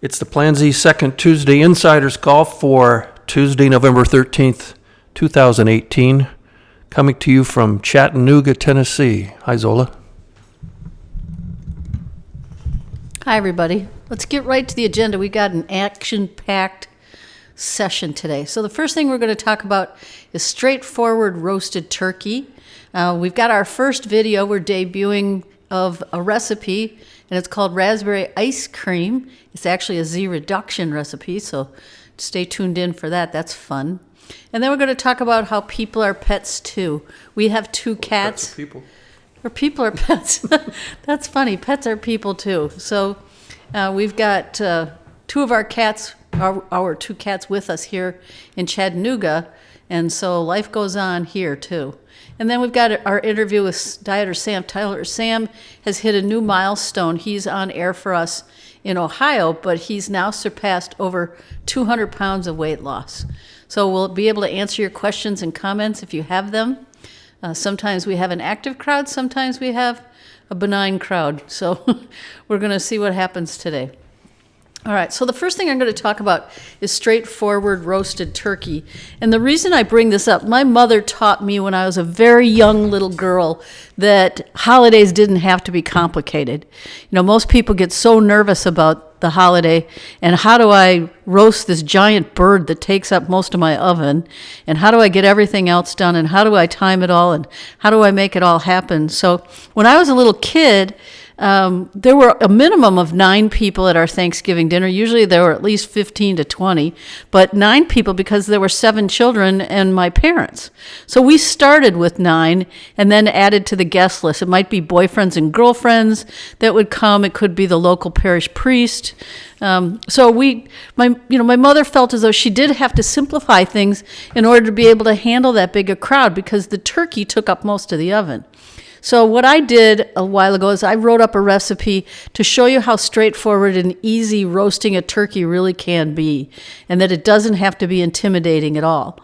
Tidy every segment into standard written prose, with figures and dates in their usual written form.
It's the Plan Z Second Tuesday Insiders Call for Tuesday, November 13th, 2018. Coming to you from Chattanooga, Tennessee. Hi, Zola. Hi, everybody. Let's get right to the agenda. We got an action-packed session today. So the first thing we're going to talk about is straightforward roasted turkey. We've got our first video we're debuting of a recipe, and it's called raspberry ice cream. It's actually a ZReduction recipe, so stay tuned in for that. That's fun. And then we're going to talk about how people are pets too. We have two cats. Pets are people. Or people are pets. That's funny. Pets are people too. So we've got two of our cats, our two cats with us here in Chattanooga, and so life goes on here too. And then we've got our interview with dieter Sam Tyler. Sam has hit a new milestone. He's on air for us in Ohio, but he's now surpassed over 200 pounds of weight loss. So we'll be able to answer your questions and comments if you have them. Sometimes we have an active crowd, sometimes we have a benign crowd. So we're going to see what happens today. All right, so the first thing I'm going to talk about is straightforward roasted turkey. And the reason I bring this up, my mother taught me when I was a very young little girl that holidays didn't have to be complicated. You know, most people get so nervous about the holiday and how do I roast this giant bird that takes up most of my oven, and how do I get everything else done, and how do I time it all, and how do I make it all happen? So when I was a little kid, there were a minimum of 9 people at our Thanksgiving dinner. Usually there were at least 15 to 20, but 9 people because there were 7 children and my parents. So we started with 9 and then added to the guest list. It might be boyfriends and girlfriends that would come. It could be the local parish priest. So my mother felt as though she did have to simplify things in order to be able to handle that big a crowd because the turkey took up most of the oven. So what I did a while ago is I wrote up a recipe to show you how straightforward and easy roasting a turkey really can be, and that it doesn't have to be intimidating at all.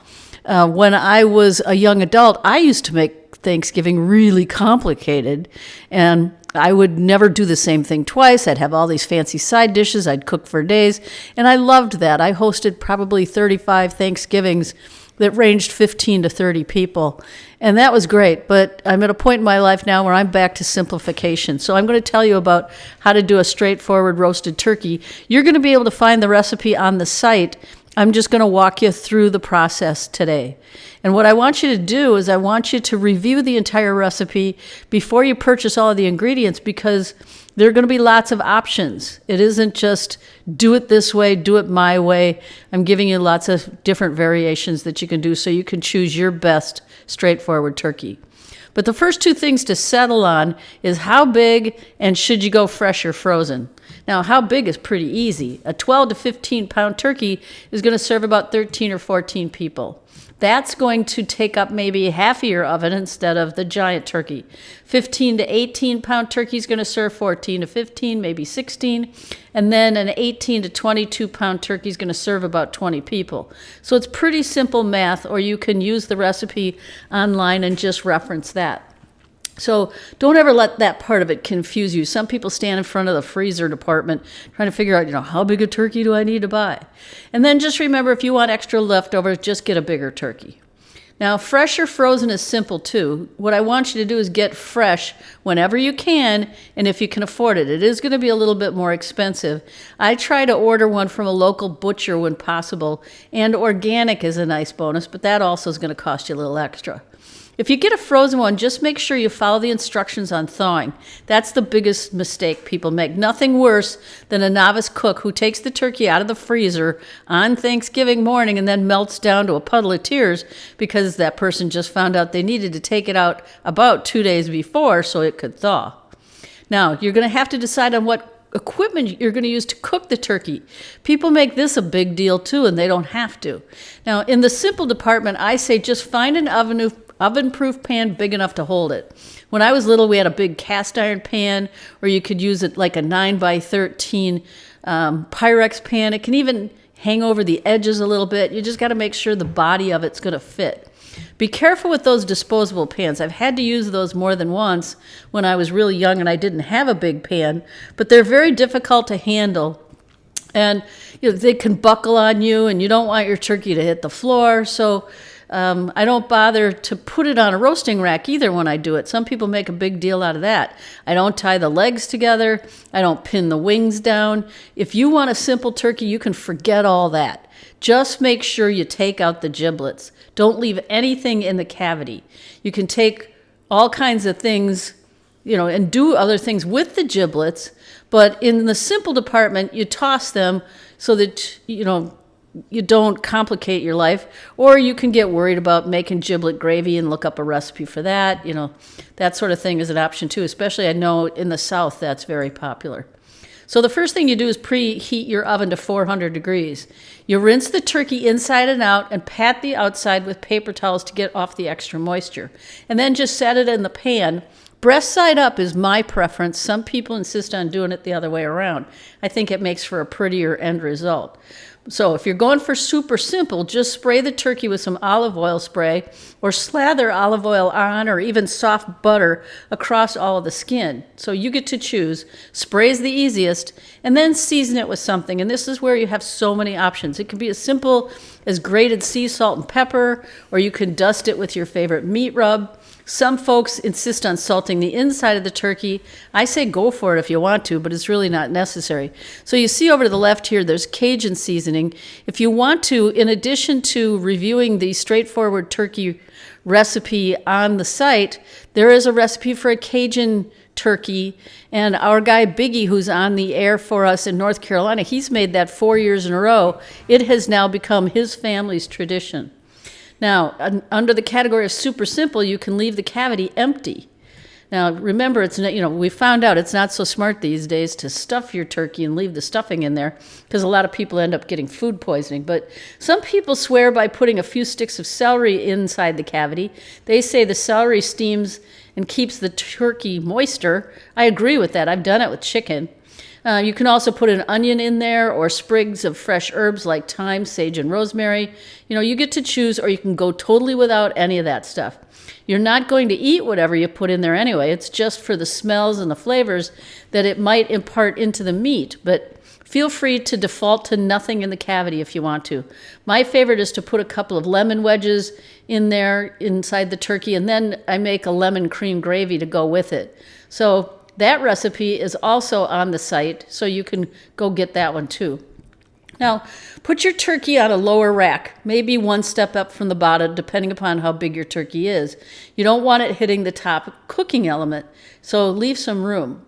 When I was a young adult, I used to make Thanksgiving really complicated, and I would never do the same thing twice. I'd have all these fancy side dishes. I'd cook for days, and I loved that. I hosted probably 35 Thanksgivings that ranged 15 to 30 people. And that was great, but I'm at a point in my life now where I'm back to simplification. So I'm going to tell you about how to do a straightforward roasted turkey. You're going to be able to find the recipe on the site. I'm just going to walk you through the process today. And what I want you to do is I want you to review the entire recipe before you purchase all of the ingredients, because there are going to be lots of options. It isn't just do it this way, do it my way. I'm giving you lots of different variations that you can do so you can choose your best straightforward turkey. But the first 2 things to settle on is how big and should you go fresh or frozen. Now, how big is pretty easy. A 12 to 15 pound turkey is going to serve about 13 or 14 people. That's going to take up maybe half of your oven instead of the giant turkey. 15 to 18 pound turkey is going to serve 14 to 15, maybe 16. And then an 18 to 22 pound turkey is going to serve about 20 people. So it's pretty simple math, or you can use the recipe online and just reference that. So don't ever let that part of it confuse you. Some people stand in front of the freezer department trying to figure out, how big a turkey do I need to buy? And then just remember, if you want extra leftovers, just get a bigger turkey. Now, fresh or frozen is simple too. What I want you to do is get fresh whenever you can, and if you can afford it. It is going to be a little bit more expensive. I try to order one from a local butcher when possible, and organic is a nice bonus, but that also is going to cost you a little extra. If you get a frozen one, just make sure you follow the instructions on thawing. That's the biggest mistake people make. Nothing worse than a novice cook who takes the turkey out of the freezer on Thanksgiving morning and then melts down to a puddle of tears because that person just found out they needed to take it out about 2 days before so it could thaw. Now, you're going to have to decide on what equipment you're going to use to cook the turkey. People make this a big deal too, and they don't have to. Now, in the simple department, I say just find an oven-proof pan big enough to hold it. When I was little, we had a big cast iron pan, or you could use it like a 9x13 Pyrex pan. It can even hang over the edges a little bit. You just got to make sure the body of it's going to fit. Be careful with those disposable pans. I've had to use those more than once when I was really young and I didn't have a big pan, but they're very difficult to handle. And they can buckle on you, and you don't want your turkey to hit the floor. So I don't bother to put it on a roasting rack either when I do it. Some people make a big deal out of that. I don't tie the legs together. I don't pin the wings down. If you want a simple turkey, you can forget all that. Just make sure you take out the giblets. Don't leave anything in the cavity. You can take all kinds of things, and do other things with the giblets, but in the simple department, you toss them so that, you don't complicate your life, or you can get worried about making giblet gravy and look up a recipe for that. That sort of thing is an option too, especially I know in the South that's very popular. So the first thing you do is preheat your oven to 400 degrees. You rinse the turkey inside and out and pat the outside with paper towels to get off the extra moisture. And then just set it in the pan. Breast side up is my preference. Some people insist on doing it the other way around. I think it makes for a prettier end result. So if you're going for super simple, just spray the turkey with some olive oil spray or slather olive oil on or even soft butter across all of the skin. So you get to choose. Spray's the easiest, and then season it with something. And this is where you have so many options. It can be as simple as grated sea salt and pepper, or you can dust it with your favorite meat rub. Some folks insist on salting the inside of the turkey. I say go for it if you want to, but it's really not necessary. So you see over to the left here, there's Cajun seasoning. If you want to, in addition to reviewing the straightforward turkey recipe on the site, there is a recipe for a Cajun turkey. And our guy Biggie, who's on the air for us in North Carolina, he's made that 4 years in a row. It has now become his family's tradition. Now, under the category of super simple, you can leave the cavity empty. Now, remember, it's we found out it's not so smart these days to stuff your turkey and leave the stuffing in there because a lot of people end up getting food poisoning. But some people swear by putting a few sticks of celery inside the cavity. They say the celery steams and keeps the turkey moister. I agree with that. I've done it with chicken. You can also put an onion in there or sprigs of fresh herbs like thyme, sage, and rosemary. You get to choose, or you can go totally without any of that stuff. You're not going to eat whatever you put in there anyway. It's just for the smells and the flavors that it might impart into the meat. But feel free to default to nothing in the cavity if you want to. My favorite is to put a couple of lemon wedges in there inside the turkey, and then I make a lemon cream gravy to go with it. So that recipe is also on the site, so you can go get that one too. Now, put your turkey on a lower rack, maybe one step up from the bottom, depending upon how big your turkey is. You don't want it hitting the top cooking element, so leave some room.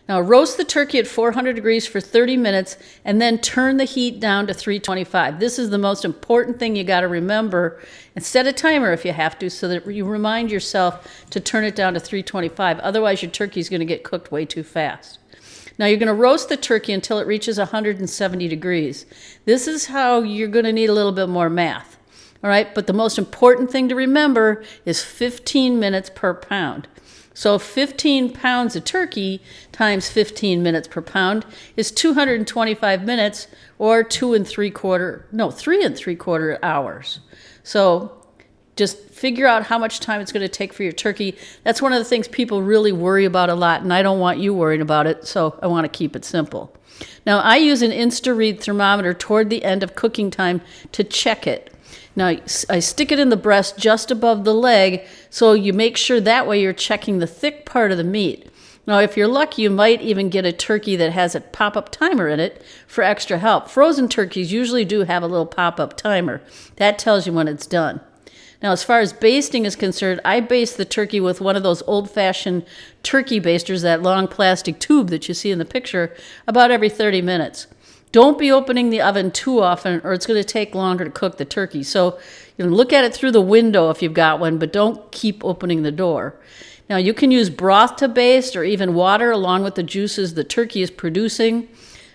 Now, roast the turkey at 400 degrees for 30 minutes and then turn the heat down to 325. This is the most important thing you got to remember. And set a timer if you have to so that you remind yourself to turn it down to 325. Otherwise, your turkey is going to get cooked way too fast. Now, you're going to roast the turkey until it reaches 170 degrees. This is how you're going to need a little bit more math. All right, but the most important thing to remember is 15 minutes per pound. So 15 pounds of turkey times 15 minutes per pound is 225 minutes or 3 3/4 hours. So just figure out how much time it's going to take for your turkey. That's one of the things people really worry about a lot, and I don't want you worrying about it, so I want to keep it simple. Now, I use an Insta-Read thermometer toward the end of cooking time to check it. Now, I stick it in the breast just above the leg, so you make sure that way you're checking the thick part of the meat. Now, if you're lucky, you might even get a turkey that has a pop-up timer in it for extra help. Frozen turkeys usually do have a little pop-up timer. That tells you when it's done. Now, as far as basting is concerned, I baste the turkey with one of those old-fashioned turkey basters, that long plastic tube that you see in the picture, about every 30 minutes. Don't be opening the oven too often, or it's going to take longer to cook the turkey. So look at it through the window if you've got one, but don't keep opening the door. Now, you can use broth to baste or even water along with the juices the turkey is producing.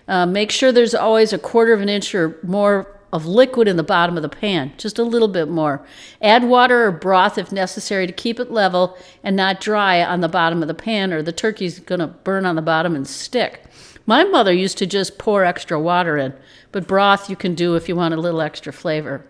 Make sure there's always 1/4 of an inch or more of liquid in the bottom of the pan, just a little bit more. Add water or broth if necessary to keep it level and not dry on the bottom of the pan, or the turkey's going to burn on the bottom and stick. My mother used to just pour extra water in, but broth you can do if you want a little extra flavor.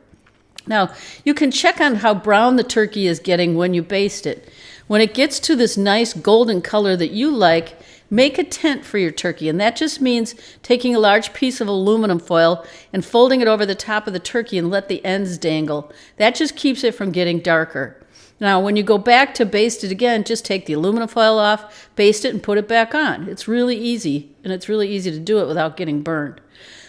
Now, you can check on how brown the turkey is getting when you baste it. When it gets to this nice golden color that you like, Make a tent for your turkey, and that just means taking a large piece of aluminum foil and folding it over the top of the turkey and let the ends dangle. That just keeps it from getting darker. Now, when you go back to baste it again, just take the aluminum foil off, baste it, and put it back on. It's really easy, and it's really easy to do it without getting burned.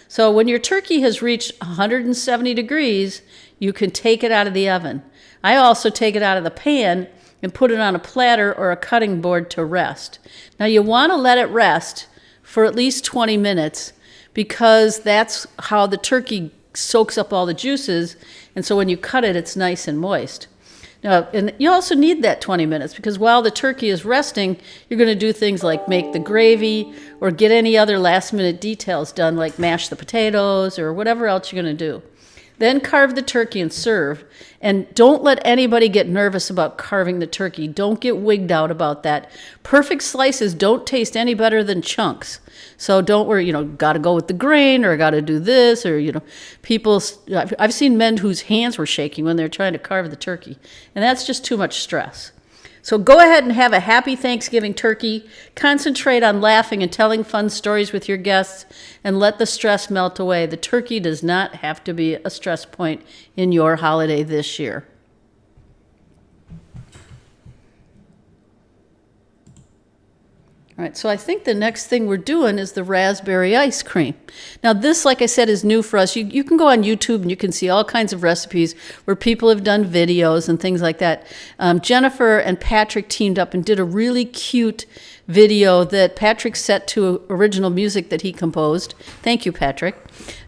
So when your turkey has reached 170 degrees, you can take it out of the oven. I also take it out of the pan and put it on a platter or a cutting board to rest. Now you want to let it rest for at least 20 minutes because that's how the turkey soaks up all the juices, and so when you cut it, it's nice and moist. Now, and you also need that 20 minutes because while the turkey is resting, you're going to do things like make the gravy or get any other last-minute details done, like mash the potatoes or whatever else you're going to do. Then carve the turkey and serve. And don't let anybody get nervous about carving the turkey. Don't get wigged out about that. Perfect slices don't taste any better than chunks. So don't worry, got to go with the grain or got to do this or, I've seen men whose hands were shaking when they're trying to carve the turkey. And that's just too much stress. So go ahead and have a happy Thanksgiving turkey. Concentrate on laughing and telling fun stories with your guests and let the stress melt away. The turkey does not have to be a stress point in your holiday this year. All right, so I think the next thing we're doing is the raspberry ice cream. Now this, like I said, is new for us. You can go on YouTube and you can see all kinds of recipes where people have done videos and things like that. Jennifer and Patrick teamed up and did a really cute video that Patrick set to original music that he composed. Thank you, Patrick.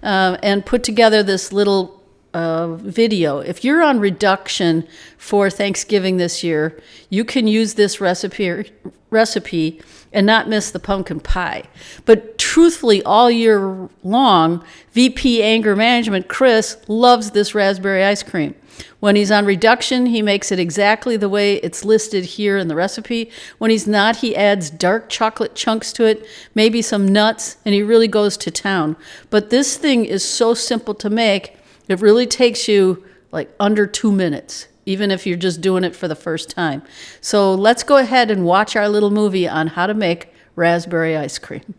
And put together this little video. If you're on reduction for Thanksgiving this year, you can use this recipe and not miss the pumpkin pie. But truthfully, all year long, VP Anger Management Chris loves this raspberry ice cream. When he's on reduction, he makes it exactly the way it's listed here in the recipe. When he's not, he adds dark chocolate chunks to it, maybe some nuts, and he really goes to town. But this thing is so simple to make, it really takes you like under 2 minutes, even if you're just doing it for the first time. So let's go ahead and watch our little movie on how to make raspberry ice cream.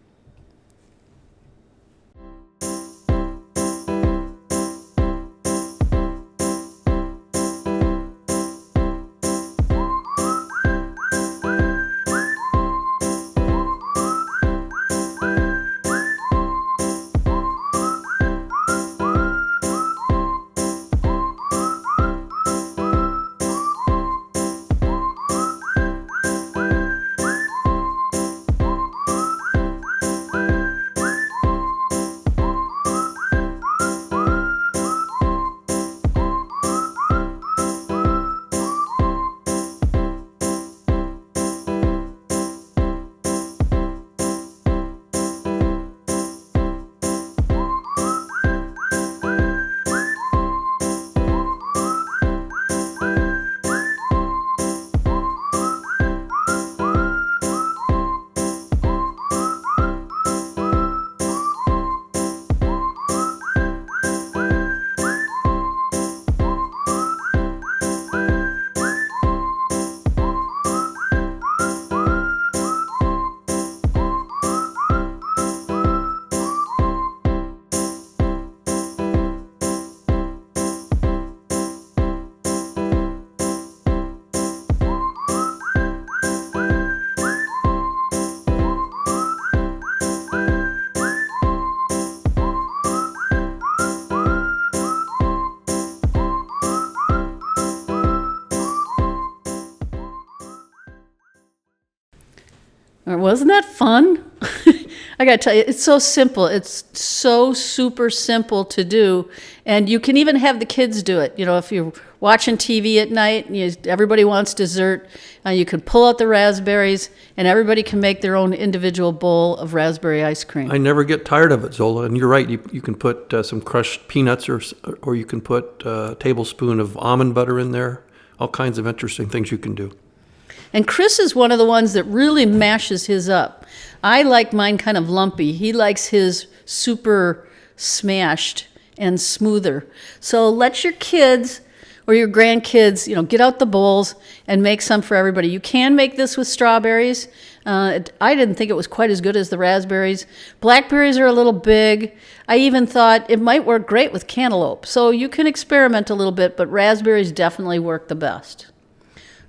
Wasn't that fun? I got to tell you, it's so simple. It's so super simple to do. And you can even have the kids do it. If you're watching TV at night and everybody wants dessert, you can pull out the raspberries and everybody can make their own individual bowl of raspberry ice cream. I never get tired of it, Zola. And you're right. You can put some crushed peanuts or you can put a tablespoon of almond butter in there. All kinds of interesting things you can do. And Chris is one of the ones that really mashes his up. I like mine kind of lumpy. He likes his super smashed and smoother. So let your kids or your grandkids, get out the bowls and make some for everybody. You can make this with strawberries. I didn't think it was quite as good as the raspberries. Blackberries are a little big. I even thought it might work great with cantaloupe. So you can experiment a little bit, but raspberries definitely work the best.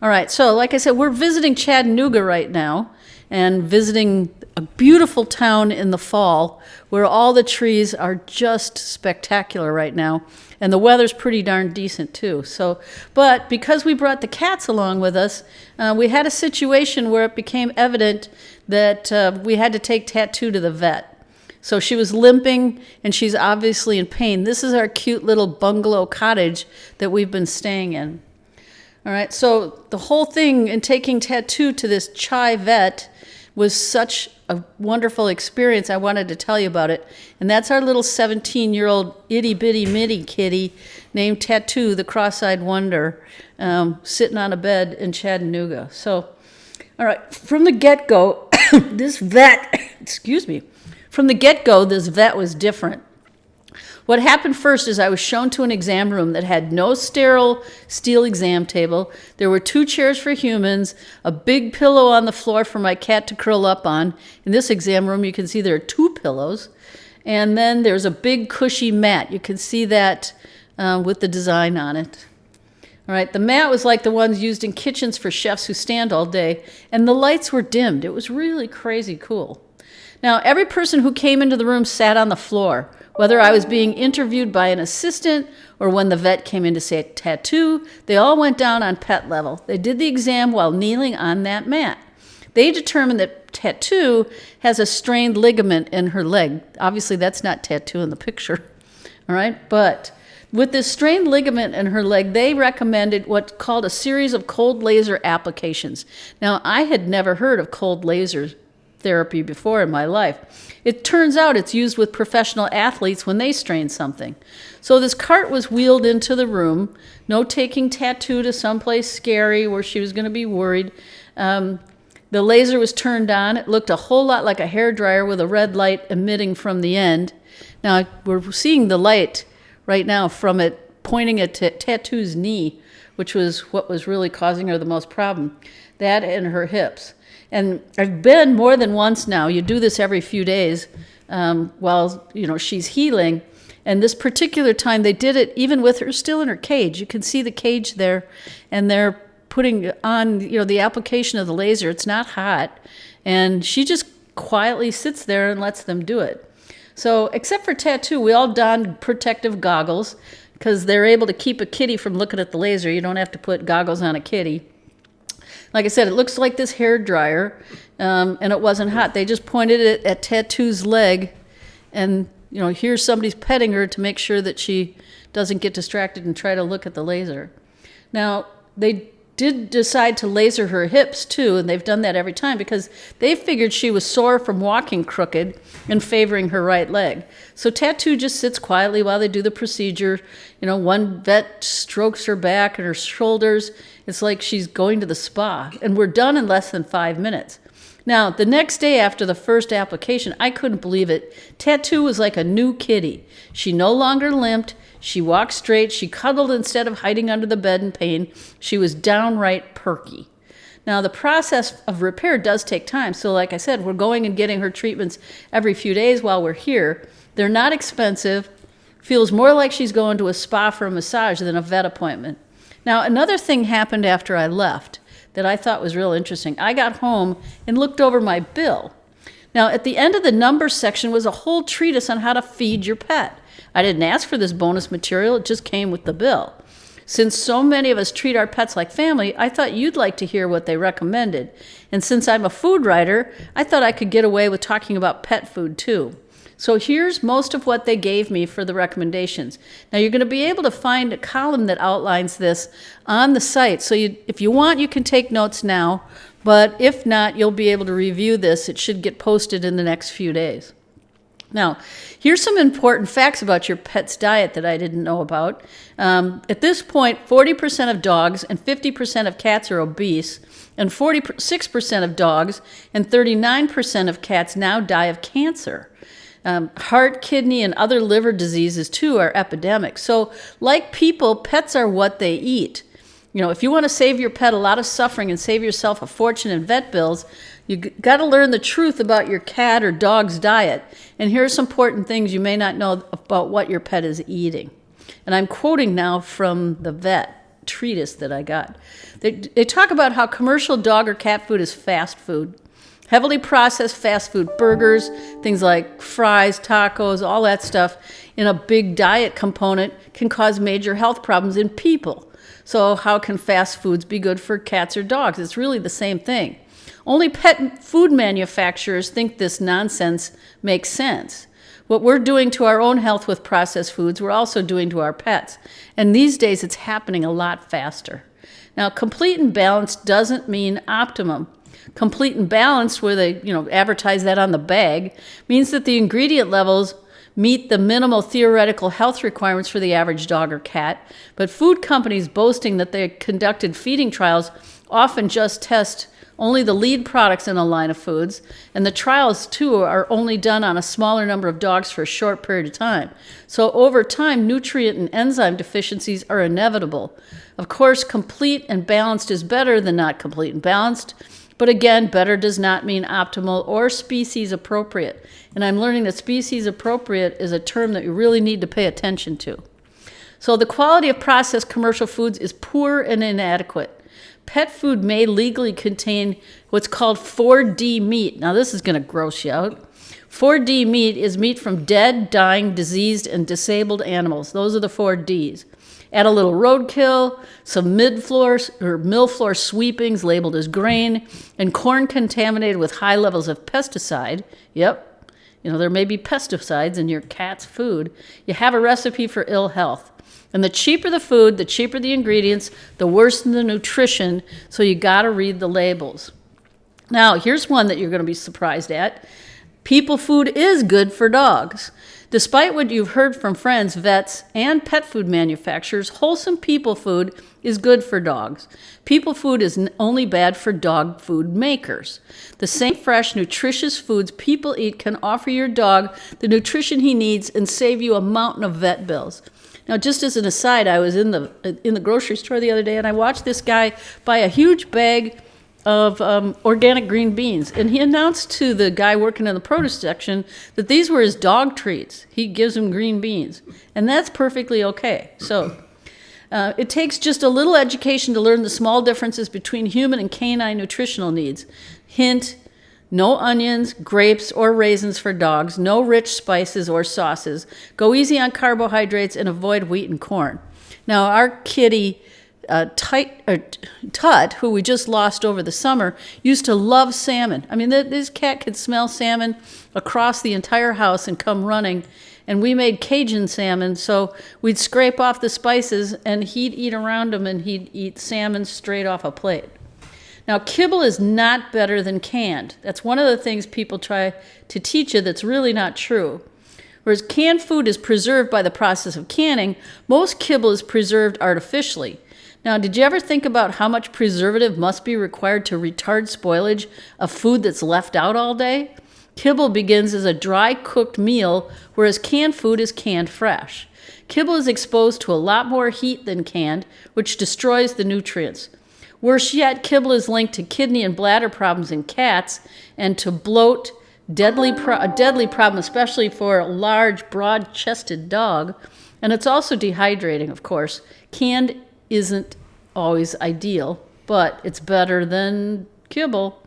All right, so like I said, we're visiting Chattanooga right now and visiting a beautiful town in the fall where all the trees are just spectacular right now. And the weather's pretty darn decent too. But because we brought the cats along with us, we had a situation where it became evident that we had to take Tattoo to the vet. So she was limping and she's obviously in pain. This is our cute little bungalow cottage that we've been staying in. All right, so the whole thing in taking Tattoo to this Chai vet was such a wonderful experience. I wanted to tell you about it. And that's our little 17-year-old itty-bitty-mitty kitty named Tattoo, the cross-eyed wonder, sitting on a bed in Chattanooga. So, all right, from the get-go, this vet was different. What happened first is I was shown to an exam room that had no sterile steel exam table. There were 2 chairs for humans, a big pillow on the floor for my cat to curl up on. In this exam room, you can see there are 2 pillows. And then there's a big cushy mat. You can see that with the design on it. All right, the mat was like the ones used in kitchens for chefs who stand all day, and the lights were dimmed. It was really crazy cool. Now, every person who came into the room sat on the floor. Whether I was being interviewed by an assistant or when the vet came in to say Tattoo, they all went down on pet level. They did the exam while kneeling on that mat. They determined that Tattoo has a strained ligament in her leg. Obviously, that's not Tattoo in the picture, all right? But with this strained ligament in her leg, they recommended what's called a series of cold laser applications. Now, I had never heard of cold laser therapy before in my life. It turns out it's used with professional athletes when they strain something. So this cart was wheeled into the room, no taking Tattoo to someplace scary where she was going to be worried. The laser was turned on. It looked a whole lot like a hairdryer with a red light emitting from the end. Now, we're seeing the light right now from it pointing at Tattoo's knee, which was what was really causing her the most problem. That and her hips. And I've been more than once now. You do this every few days while she's healing. And this particular time, they did it even with her still in her cage. You can see the cage there, and they're putting on the application of the laser. It's not hot, and she just quietly sits there and lets them do it. So, except for Tattoo, we all donned protective goggles because they're able to keep a kitty from looking at the laser. You don't have to put goggles on a kitty. Like I said, it looks like this hair dryer, and it wasn't hot. They just pointed it at Tattoo's leg, and here's somebody's petting her to make sure that she doesn't get distracted and try to look at the laser. Now, they did decide to laser her hips too, and they've done that every time because they figured she was sore from walking crooked and favoring her right leg. So Tattoo just sits quietly while they do the procedure. One vet strokes her back and her shoulders. It's like she's going to the spa, and we're done in less than 5 minutes. Now, the next day after the first application, I couldn't believe it. Tattoo was like a new kitty. She no longer limped. She walked straight. She cuddled instead of hiding under the bed in pain. She was downright perky. Now, the process of repair does take time. So like I said, we're going and getting her treatments every few days while we're here. They're not expensive. Feels more like she's going to a spa for a massage than a vet appointment. Now, another thing happened after I left that I thought was real interesting. I got home and looked over my bill. Now, at the end of the numbers section was a whole treatise on how to feed your pet. I didn't ask for this bonus material. It just came with the bill. Since so many of us treat our pets like family, I thought you'd like to hear what they recommended. And since I'm a food writer, I thought I could get away with talking about pet food too. So here's most of what they gave me for the recommendations. Now you're going to be able to find a column that outlines this on the site. So if you want, you can take notes now. But if not, you'll be able to review this. It should get posted in the next few days. Now, here's some important facts about your pet's diet that I didn't know about. At this point, 40% of dogs and 50% of cats are obese, and 46% of dogs and 39% of cats now die of cancer. Heart, kidney, and other liver diseases, too, are epidemic. So, like people, pets are what they eat. If you want to save your pet a lot of suffering and save yourself a fortune in vet bills, you got to learn the truth about your cat or dog's diet. And here are some important things you may not know about what your pet is eating. And I'm quoting now from the vet treatise that I got. They talk about how commercial dog or cat food is fast food. Heavily processed fast food burgers, things like fries, tacos, all that stuff in a big diet component can cause major health problems in people. So how can fast foods be good for cats or dogs? It's really the same thing. Only pet food manufacturers think this nonsense makes sense. What we're doing to our own health with processed foods, we're also doing to our pets. And these days, it's happening a lot faster. Now, complete and balanced doesn't mean optimum. Complete and balanced, where they advertise that on the bag, means that the ingredient levels meet the minimal theoretical health requirements for the average dog or cat. But food companies boasting that they conducted feeding trials often just test only the lead products in a line of foods, and the trials, too, are only done on a smaller number of dogs for a short period of time. So over time, nutrient and enzyme deficiencies are inevitable. Of course, complete and balanced is better than not complete and balanced, but again, better does not mean optimal or species appropriate. And I'm learning that species appropriate is a term that you really need to pay attention to. So the quality of processed commercial foods is poor and inadequate. Pet food may legally contain what's called 4D meat. Now, this is going to gross you out. 4D meat is meat from dead, dying, diseased, and disabled animals. Those are the 4Ds. Add a little roadkill, some mill-floor sweepings labeled as grain, and corn contaminated with high levels of pesticide. Yep, there may be pesticides in your cat's food. You have a recipe for ill health. And the cheaper the food, the cheaper the ingredients, the worse the nutrition, so you got to read the labels. Now, here's one that you're going to be surprised at. People food is good for dogs. Despite what you've heard from friends, vets, and pet food manufacturers, wholesome people food is good for dogs. People food is only bad for dog food makers. The same fresh, nutritious foods people eat can offer your dog the nutrition he needs and save you a mountain of vet bills. Now, just as an aside, I was in the grocery store the other day, and I watched this guy buy a huge bag of organic green beans. And he announced to the guy working in the produce section that these were his dog treats. He gives him green beans. And that's perfectly okay. So it takes just a little education to learn the small differences between human and canine nutritional needs. Hint, no onions, grapes, or raisins for dogs. No rich spices or sauces. Go easy on carbohydrates and avoid wheat and corn. Now, our kitty, Tut, who we just lost over the summer, used to love salmon. I mean, this cat could smell salmon across the entire house and come running. And we made Cajun salmon, so we'd scrape off the spices, and he'd eat around them, and he'd eat salmon straight off a plate. Now, kibble is not better than canned. That's one of the things people try to teach you that's really not true. Whereas canned food is preserved by the process of canning, most kibble is preserved artificially. Now, did you ever think about how much preservative must be required to retard spoilage of food that's left out all day? Kibble begins as a dry cooked meal, whereas canned food is canned fresh. Kibble is exposed to a lot more heat than canned, which destroys the nutrients. Worse yet, kibble is linked to kidney and bladder problems in cats and to bloat, a deadly problem, especially for a large, broad-chested dog. And it's also dehydrating, of course. Canned isn't always ideal, but it's better than kibble.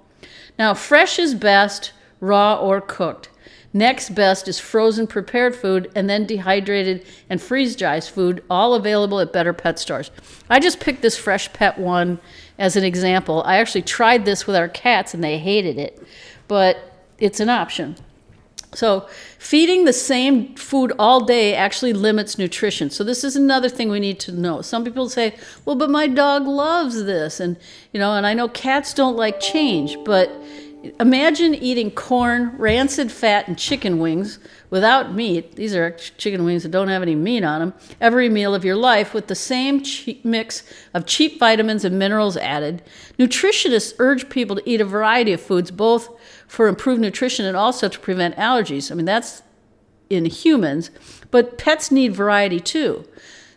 Now, fresh is best, raw or cooked. Next best is frozen prepared food, and then dehydrated and freeze-dried food, all available at better pet stores. I just picked this Fresh Pet one as an example. I actually tried this with our cats, and they hated it, but it's an option. So feeding the same food all day actually limits nutrition. So this is another thing we need to know. Some people say, well, but my dog loves this. And I know cats don't like change, but imagine eating corn, rancid fat, and chicken wings without meat. These are chicken wings that don't have any meat on them. Every meal of your life with the same mix of cheap vitamins and minerals added. Nutritionists urge people to eat a variety of foods, both for improved nutrition and also to prevent allergies. I mean, that's in humans, but pets need variety too.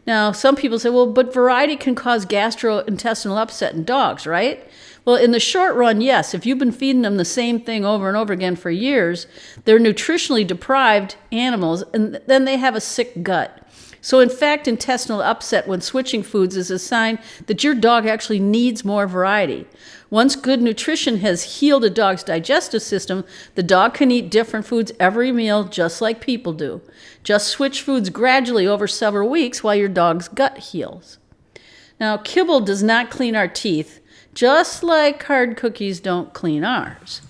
Now, some people say, well, but variety can cause gastrointestinal upset in dogs, right? Well, in the short run, yes. If you've been feeding them the same thing over and over again for years, they're nutritionally deprived animals, and then they have a sick gut. So, in fact, intestinal upset when switching foods is a sign that your dog actually needs more variety. Once good nutrition has healed a dog's digestive system, the dog can eat different foods every meal just like people do. Just switch foods gradually over several weeks while your dog's gut heals. Now, kibble does not clean our teeth, just like hard cookies don't clean ours.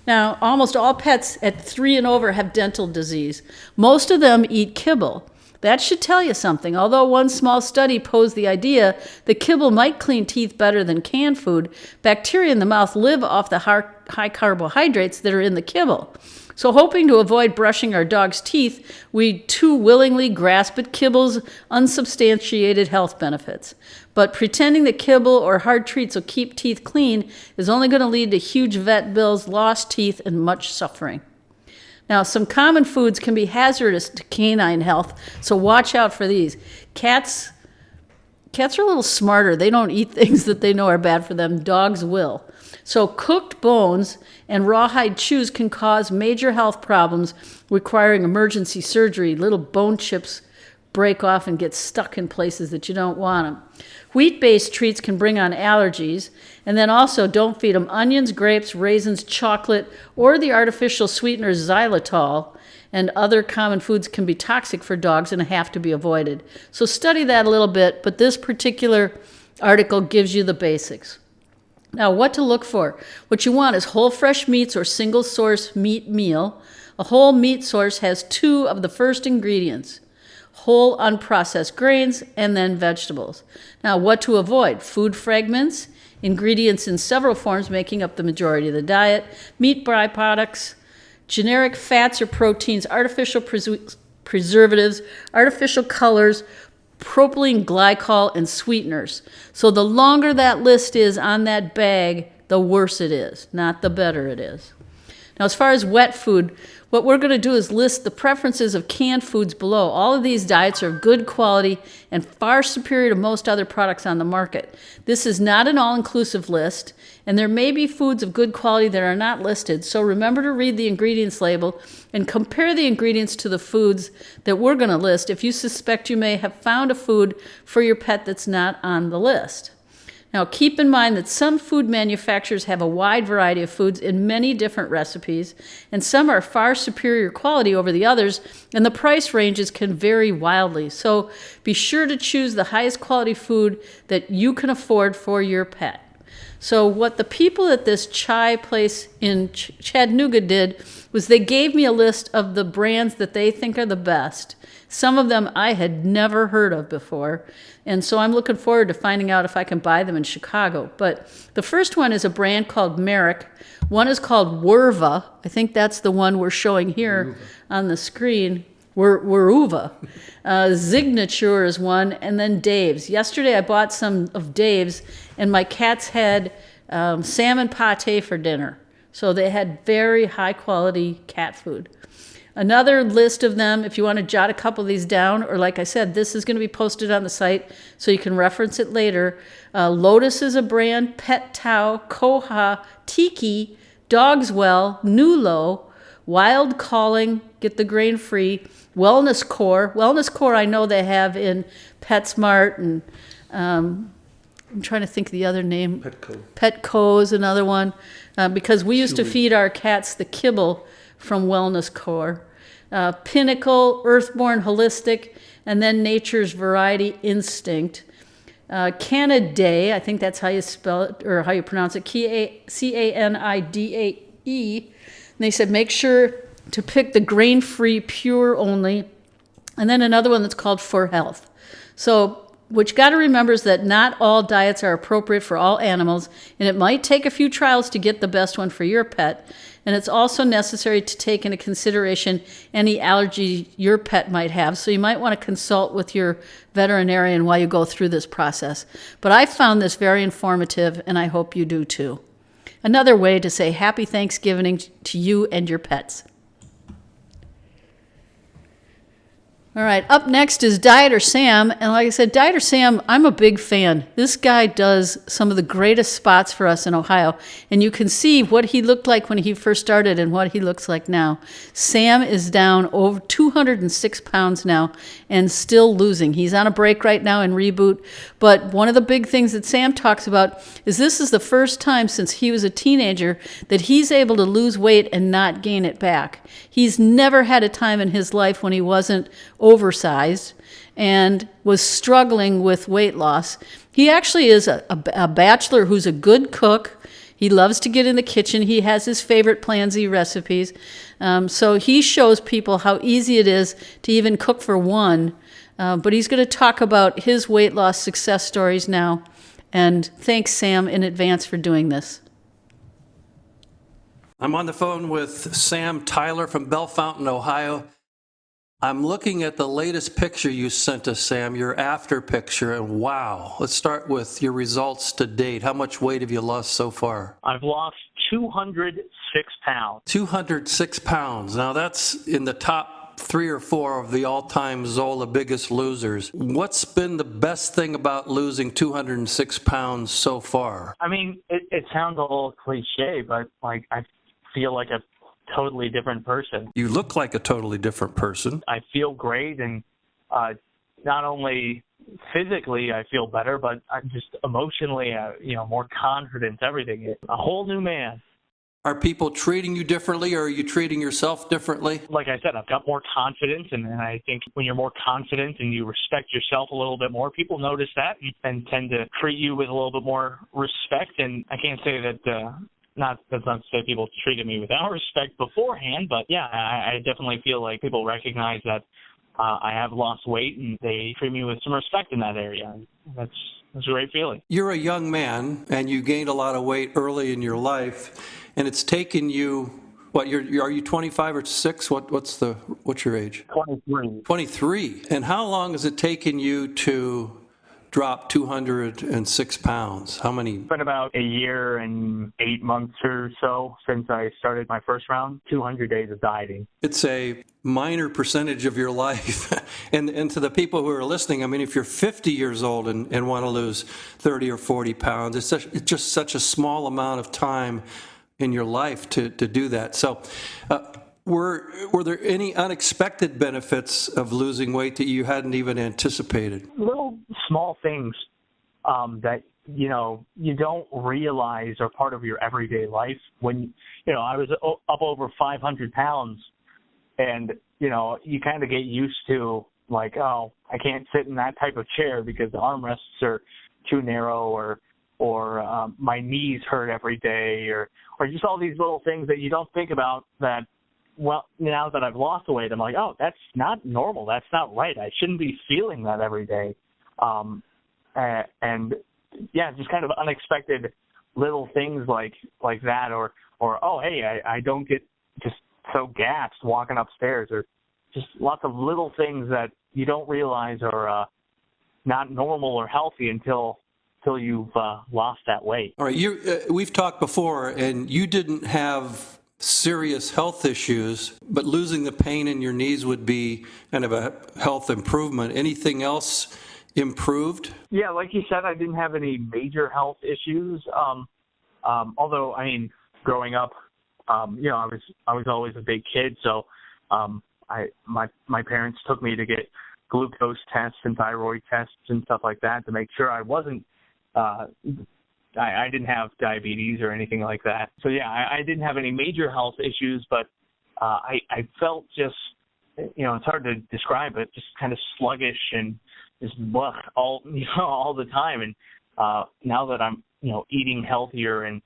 Now, almost all pets at 3 and over have dental disease. Most of them eat kibble. That should tell you something. Although one small study posed the idea that kibble might clean teeth better than canned food, bacteria in the mouth live off the high carbohydrates that are in the kibble. So hoping to avoid brushing our dog's teeth, we too willingly grasp at kibble's unsubstantiated health benefits. But pretending that kibble or hard treats will keep teeth clean is only going to lead to huge vet bills, lost teeth, and much suffering. Now, some common foods can be hazardous to canine health, so watch out for these. Cats are a little smarter. They don't eat things that they know are bad for them. Dogs will. So cooked bones and rawhide chews can cause major health problems requiring emergency surgery. Little bone chips break off and get stuck in places that you don't want them. Wheat-based treats can bring on allergies. And then also don't feed them onions, grapes, raisins, chocolate, or the artificial sweetener xylitol. And other common foods can be toxic for dogs and have to be avoided. So study that a little bit, but this particular article gives you the basics. Now, what to look for? What you want is whole fresh meats or single source meat meal. A whole meat source has 2 of the first ingredients: whole unprocessed grains and then vegetables. Now, what to avoid? Food fragments, ingredients in several forms making up the majority of the diet, meat byproducts, generic fats or proteins, artificial preservatives, artificial colors, propylene glycol, and sweeteners. So the longer that list is on that bag, the worse it is, not the better it is. Now, as far as wet food, what we're going to do is list the preferences of canned foods below. All of these diets are good quality and far superior to most other products on the market. This is not an all-inclusive list, and there may be foods of good quality that are not listed, so remember to read the ingredients label and compare the ingredients to the foods that we're going to list if you suspect you may have found a food for your pet that's not on the list. Now, keep in mind that some food manufacturers have a wide variety of foods in many different recipes, and some are far superior quality over the others, and the price ranges can vary wildly. So be sure to choose the highest quality food that you can afford for your pet. So what the people at this chai place in Chattanooga did was they gave me a list of the brands that they think are the best. Some of them I had never heard of before, and so I'm looking forward to finding out if I can buy them in Chicago. But the first one is a brand called Merrick. One is called Werva. I think that's the one we're showing here on the screen. Weruva. Signature is one, and then Dave's. Yesterday I bought some of Dave's, and my cats had salmon pate for dinner. So they had very high quality cat food. Another list of them, if you want to jot a couple of these down, or like I said, this is going to be posted on the site so you can reference it later. Lotus is a brand, Pet Tao, Koha, Tiki, Dogswell, Nulo, Wild Calling, get the grain free, Wellness Core. Wellness Core I know they have in PetSmart, and I'm trying to think of the other name. Petco. Petco is another one, because we used to feed our cats the kibble from Wellness Core. Pinnacle, Earthborn Holistic, and then Nature's Variety Instinct. Canidae, I think that's how you spell it, or how you pronounce it, Canidae. And they said make sure to pick the grain-free pure only. And then another one that's called For Health. So what you got to remember is that not all diets are appropriate for all animals, and it might take a few trials to get the best one for your pet. And it's also necessary to take into consideration any allergy your pet might have. So you might want to consult with your veterinarian while you go through this process. But I found this very informative, and I hope you do too. Another way to say Happy Thanksgiving to you and your pets. All right, up next is Dieter Sam, and like I said, Dieter Sam, I'm a big fan. This guy does some of the greatest spots for us in Ohio, and you can see what he looked like when he first started and what he looks like now. Sam is down over 206 pounds now and still losing. He's on a break right now in Reboot, but one of the big things that Sam talks about is this is the first time since he was a teenager that he's able to lose weight and not gain it back. He's never had a time in his life when he wasn't oversized and was struggling with weight loss. He actually is a bachelor who's a good cook. He loves to get in the kitchen. He has his favorite Plan-Z recipes. So he shows people how easy it is to even cook for one. But he's going to talk about his weight loss success stories now. And thanks, Sam, in advance for doing this. I'm on the phone with Sam Tyler from Bell Fountain, Ohio. I'm looking at the latest picture you sent us, Sam, your after picture, and wow. Let's start with your results to date. How much weight have you lost so far? I've lost 206 pounds. 206 pounds. Now that's in the top 3 or 4 of the all-time Zola Biggest Losers. What's been the best thing about losing 206 pounds so far? I mean, it sounds a little cliche, but like I feel like a totally different person. You look like a totally different person. I feel great, and not only physically I feel better, but I'm just emotionally, more confident, everything. A whole new man. Are people treating you differently, or are you treating yourself differently? Like I said, I've got more confidence, and I think when you're more confident and you respect yourself a little bit more, people notice that and tend to treat you with a little bit more respect. And I can't say that that's not to say people treated me without respect beforehand, but yeah, I definitely feel like people recognize that I have lost weight, and they treat me with some respect in that area. That's a great feeling. You're a young man, and you gained a lot of weight early in your life, and it's taken you, are you 25 or 6? What's your age? 23. 23. And how long has it taken you to drop 206 pounds? How many? It's been about a year and 8 months or so since I started my first round, 200 days of dieting. It's a minor percentage of your life. and to the people who are listening, I mean, if you're 50 years old and want to lose 30 or 40 pounds, it's just such a small amount of time in your life to do that. So were there any unexpected benefits of losing weight that you hadn't even anticipated? Little small things that, you don't realize are part of your everyday life. When, I was up over 500 pounds, and, you kind of get used to, like, oh, I can't sit in that type of chair because the armrests are too narrow, or my knees hurt every day, or just all these little things that you don't think about that. Well, now that I've lost the weight, I'm like, oh, that's not normal. That's not right. I shouldn't be feeling that every day. And yeah, just kind of unexpected little things like that, or oh, hey, I don't get just so gassed walking upstairs, or just lots of little things that you don't realize are not normal or healthy until you've lost that weight. All right, we've talked before, and you didn't have serious health issues, but losing the pain in your knees would be kind of a health improvement. Anything else improved? Yeah, like you said, I didn't have any major health issues. Although, I mean, growing up, I was always a big kid, so my parents took me to get glucose tests and thyroid tests and stuff like that to make sure I wasn't I didn't have diabetes or anything like that. So yeah, I didn't have any major health issues, but I felt just, it's hard to describe, but just kind of sluggish and just all the time. And now that I'm, eating healthier and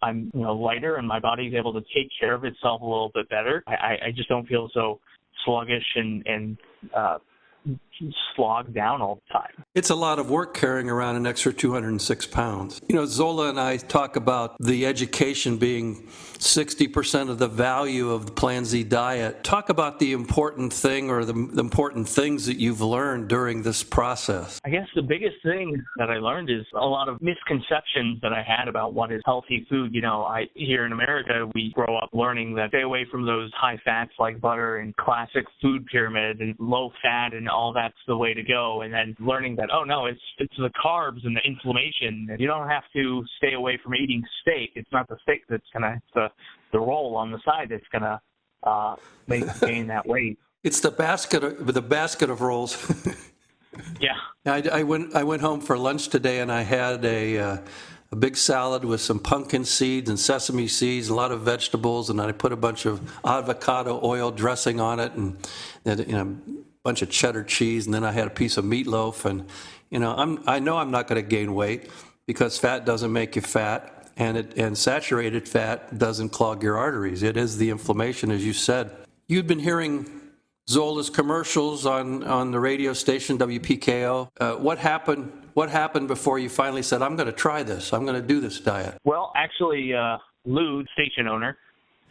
I'm, lighter, and my body's able to take care of itself a little bit better, I just don't feel so sluggish and slogged down all the time. It's a lot of work carrying around an extra 206 pounds. You know, Zola and I talk about the education being 60% of the value of the Plan Z diet. Talk about the important thing or the important things that you've learned during this process. I guess the biggest thing that I learned is a lot of misconceptions that I had about what is healthy food. You know, here in America, we grow up learning that stay away from those high fats like butter and classic food pyramid and low fat and all that's the way to go. And then learning that, oh no, it's the carbs and the inflammation. You don't have to stay away from eating steak. It's not the steak that's gonna, it's the roll on the side that's gonna make you gain that weight. It's the basket of rolls. Yeah. I went home for lunch today and I had a big salad with some pumpkin seeds and sesame seeds, a lot of vegetables, and I put a bunch of avocado oil dressing on it and a bunch of cheddar cheese, and then I had a piece of meatloaf. And I know I'm not going to gain weight because fat doesn't make you fat, and saturated fat doesn't clog your arteries. It is the inflammation, as you said. You'd been hearing Zola's commercials on the radio station WPKO. What happened before you finally said, I'm going to try this, I'm going to do this diet? Well, actually, Lou, station owner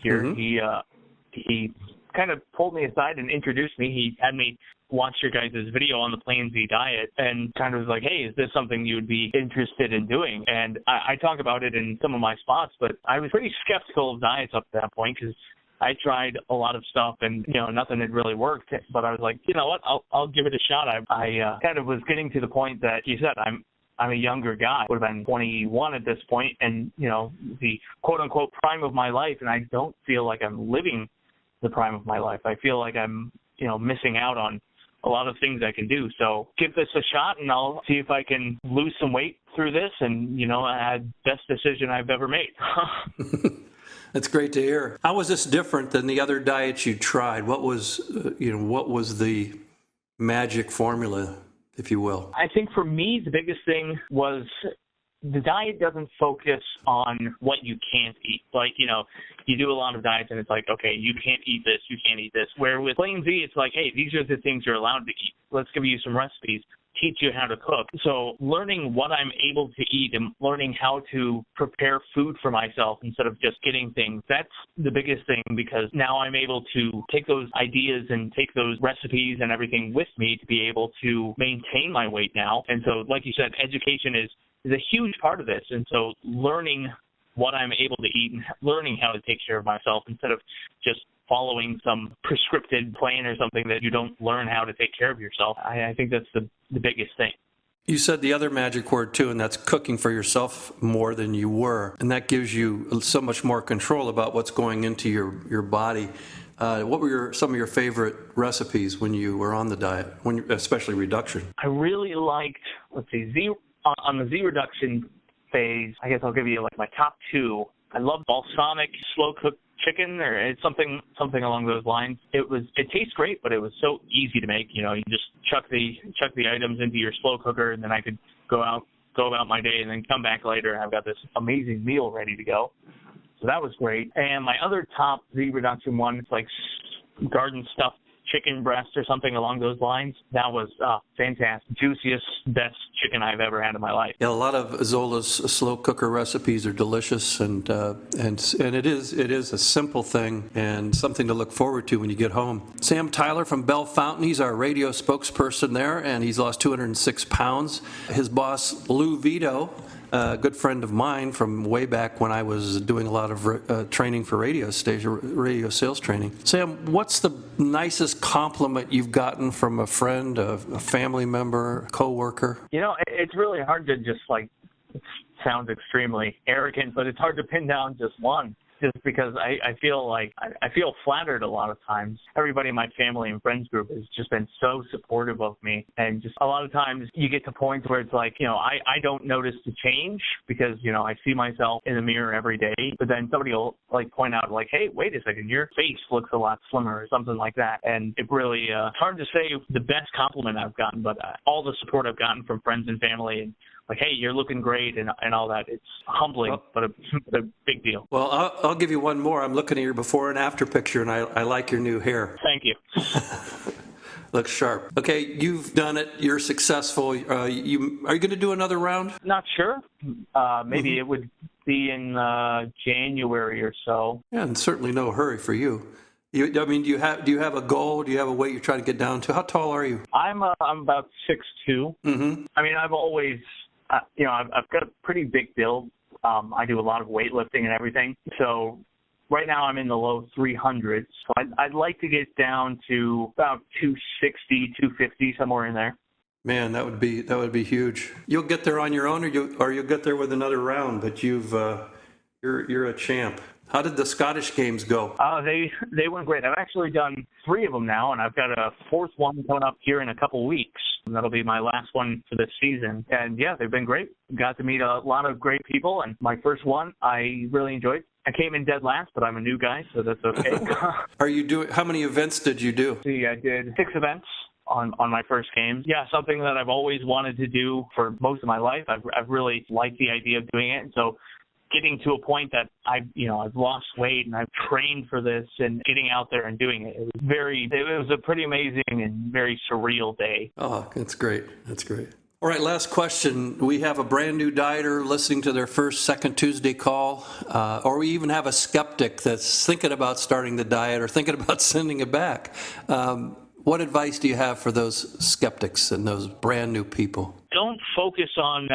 here, he kind of pulled me aside and introduced me. He had me watch your guys' video on the Plan Z diet and kind of was like, hey, is this something you would be interested in doing? And I talk about it in some of my spots, but I was pretty skeptical of diets up to that point because I tried a lot of stuff and, nothing had really worked. But I was like, you know what, I'll give it a shot. I kind of was getting to the point that you said, I'm a younger guy, would have been 21 at this point, and, the quote-unquote prime of my life, and I don't feel like I'm living the prime of my life. I feel like I'm, missing out on a lot of things I can do. So give this a shot, and I'll see if I can lose some weight through this, and, I had best decision I've ever made. That's great to hear. How was this different than the other diets you tried? What was the magic formula, if you will? I think for me, the biggest thing was the diet doesn't focus on what you can't eat. Like, you do a lot of diets and it's like, okay, you can't eat this, you can't eat this. Where with Plan Z, it's like, hey, these are the things you're allowed to eat. Let's give you some recipes, teach you how to cook. So learning what I'm able to eat and learning how to prepare food for myself instead of just getting things, that's the biggest thing, because now I'm able to take those ideas and take those recipes and everything with me to be able to maintain my weight now. And so, like you said, education is a huge part of this. And so learning what I'm able to eat and learning how to take care of myself instead of just following some prescripted plan or something that you don't learn how to take care of yourself. I think that's the biggest thing. You said the other magic word too, and that's cooking for yourself more than you were. And that gives you so much more control about what's going into your body. What were some of your favorite recipes when you were on the diet, especially reduction? I really liked, on the ZReduction phase, I guess I'll give you like my top two. I love balsamic slow-cooked chicken, or it's something along those lines. It tastes great, but it was so easy to make. You just chuck the items into your slow cooker, and then I could go about my day and then come back later and I've got this amazing meal ready to go. So that was great. And my other top ZReduction one, it's like garden stuffed chicken breast or something along those lines. That was fantastic. Juiciest, best chicken I've ever had in my life. Yeah, a lot of Zola's slow cooker recipes are delicious, and it is a simple thing and something to look forward to when you get home. Sam Tyler from Bell Fountain, he's our radio spokesperson there, and he's lost 206 pounds. His boss, Lou Vito, a good friend of mine from way back when I was doing a lot of training for radio sales training. Sam, what's the nicest compliment you've gotten from a friend, a family member, a coworker? It's really hard to just it sounds extremely arrogant, but it's hard to pin down just one. Just because I feel flattered a lot of times. Everybody in my family and friends group has just been so supportive of me, and just a lot of times you get to points where it's like, I don't notice the change because, I see myself in the mirror every day, but then somebody will point out hey, wait a second, your face looks a lot slimmer or something like that. And it really, it's hard to say the best compliment I've gotten, but all the support I've gotten from friends and family, and hey, you're looking great and all that. It's humbling, but a big deal. Well, I'll give you one more. I'm looking at your before and after picture, and I like your new hair. Thank you. Looks sharp. Okay, you've done it. You're successful. Are you going to do another round? Not sure. Maybe it would be in January or so. Yeah, and certainly no hurry for you. I mean, do you have a goal? Do you have a weight you're trying to get down to? How tall are you? I'm about 6'2". Mm-hmm. I mean, I've always, I've got a pretty big build. I do a lot of weightlifting and everything. So right now I'm in the low 300s. So I'd like to get down to about 260, 250, somewhere in there. Man, that would be huge. You'll get there on your own, or you'll get there with another round. But you're a champ. How did the Scottish games go? They went great. I've actually done 3 of them now, and I've got a 4th one coming up here in a couple weeks. And that'll be my last one for this season. And yeah, they've been great. Got to meet a lot of great people, and my first one I really enjoyed. I came in dead last, but I'm a new guy, so that's okay. How many events did you do? See, I did 6 events on my first game. Yeah, something that I've always wanted to do for most of my life. I've really liked the idea of doing it, and so getting to a point that I've lost weight and I've trained for this and getting out there and doing it. It was a pretty amazing and very surreal day. Oh, that's great. That's great. All right, last question. We have a brand new dieter listening to their first Second Tuesday call, or we even have a skeptic that's thinking about starting the diet or thinking about sending it back. What advice do you have for those skeptics and those brand new people? Don't focus on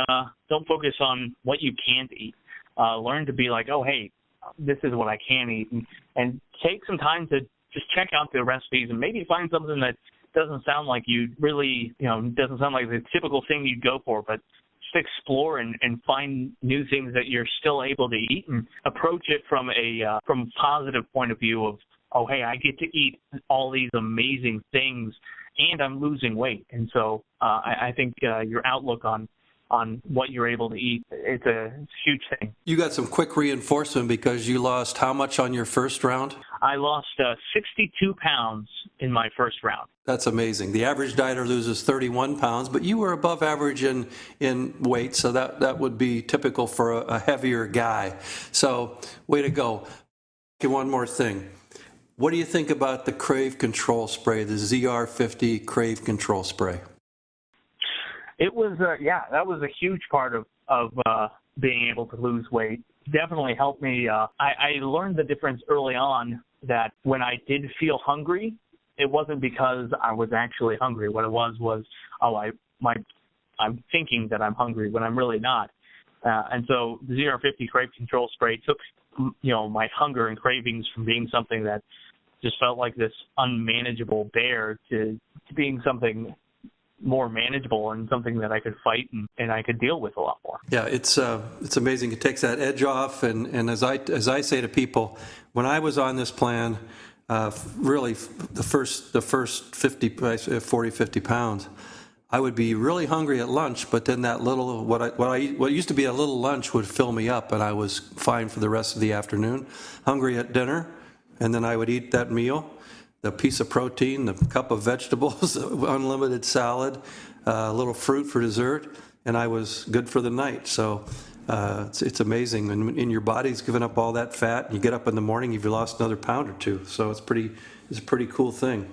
what you can't eat. Learn to be like, oh, hey, this is what I can eat, and take some time to just check out the recipes and maybe find something that doesn't sound like doesn't sound like the typical thing you'd go for, but just explore and find new things that you're still able to eat and approach it from a positive point of view of, oh, hey, I get to eat all these amazing things and I'm losing weight. And so I think your outlook on what you're able to eat, it's a huge thing. You got some quick reinforcement because you lost how much on your first round? I lost 62 pounds in my first round. That's amazing. The average dieter loses 31 pounds, but you were above average in weight, so that would be typical for a heavier guy. So way to go. Okay, one more thing. What do you think about the Crave Control Spray, the ZR50 Crave Control Spray? It was, that was a huge part of being able to lose weight. Definitely helped me. I learned the difference early on that when I did feel hungry, it wasn't because I was actually hungry. What it was, I'm thinking that I'm hungry when I'm really not. And so the ZR50 Crave Control Spray took, my hunger and cravings from being something that just felt like this unmanageable bear to being something more manageable and something that I could fight and I could deal with a lot more. Yeah, it's amazing. It takes that edge off, and as I say to people, when I was on this plan, really the first 50 pounds, I would be really hungry at lunch, but then that little what used to be a little lunch would fill me up, and I was fine for the rest of the afternoon. Hungry at dinner, and then I would eat that meal. The piece of protein, the cup of vegetables, unlimited salad, a little fruit for dessert, and I was good for the night. So it's amazing. And your body's given up all that fat, and you get up in the morning, you've lost another pound or two. So it's a pretty cool thing.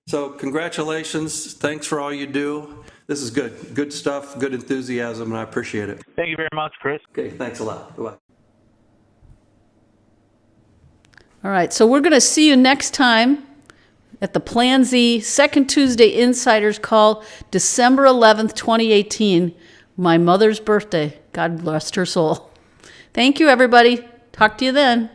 So congratulations. Thanks for all you do. This is good. Good stuff, good enthusiasm, and I appreciate it. Thank you very much, Chris. Okay, thanks a lot. Bye-bye. All right, so we're going to see you next time at the Plan Z Second Tuesday Insiders Call, December 11th, 2018, my mother's birthday. God bless her soul. Thank you, everybody. Talk to you then.